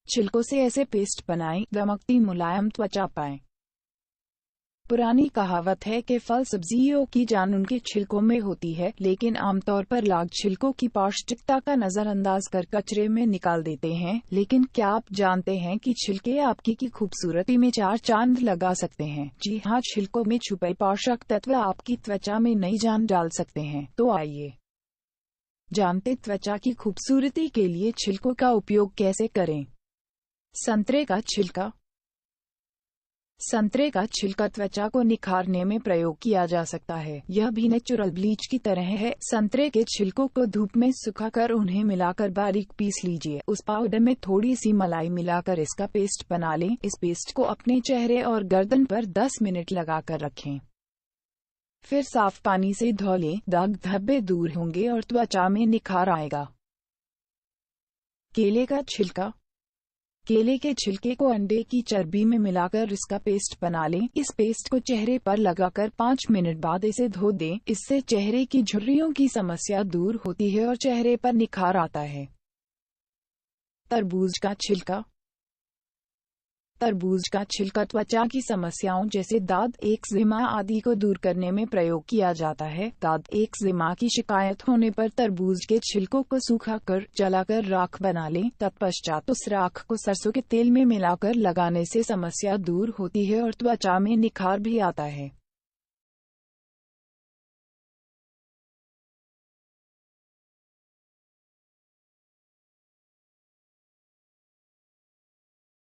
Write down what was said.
छिलकों से ऐसे पेस्ट बनाएं, दमकती मुलायम त्वचा पाएं। पुरानी कहावत है कि फल सब्जियों की जान उनके छिलकों में होती है, लेकिन आमतौर पर लोग छिलकों की पौष्टिकता का नजरअंदाज कर कचरे में निकाल देते हैं। लेकिन क्या आप जानते हैं कि छिलके आपकी की खूबसूरती में चार चांद लगा सकते हैं? जी हाँ, छिलकों में छुपे पोषक तत्व आपकी त्वचा में नई जान डाल सकते हैं। तो आइए जानते त्वचा की खूबसूरती के लिए छिलकों का उपयोग कैसे करें। संतरे का छिलका। संतरे का छिलका त्वचा को निखारने में प्रयोग किया जा सकता है। यह भी नेचुरल ब्लीच की तरह है। संतरे के छिलकों को धूप में सुखाकर उन्हें मिलाकर बारीक पीस लीजिए। उस पाउडर में थोड़ी सी मलाई मिलाकर इसका पेस्ट बना लें। इस पेस्ट को अपने चेहरे और गर्दन पर 10 मिनट लगाकर रखें। फिर साफ पानी से धो लें। दाग धब्बे दूर होंगे और त्वचा में निखार आएगा। केले का छिलका। केले के छिलके को अंडे की चर्बी में मिलाकर इसका पेस्ट बना लें। इस पेस्ट को चेहरे पर लगाकर 5 मिनट बाद इसे धो दें। इससे चेहरे की झुर्रियों की समस्या दूर होती है और चेहरे पर निखार आता है। तरबूज का छिलका। तरबूज का छिलका त्वचा की समस्याओं जैसे दाद, एक्जिमा आदि को दूर करने में प्रयोग किया जाता है। दाद, एक्जिमा की शिकायत होने पर तरबूज के छिलकों को सुखाकर जलाकर राख बना लें। तत्पश्चात उस राख को सरसों के तेल में मिलाकर लगाने से समस्या दूर होती है और त्वचा में निखार भी आता है।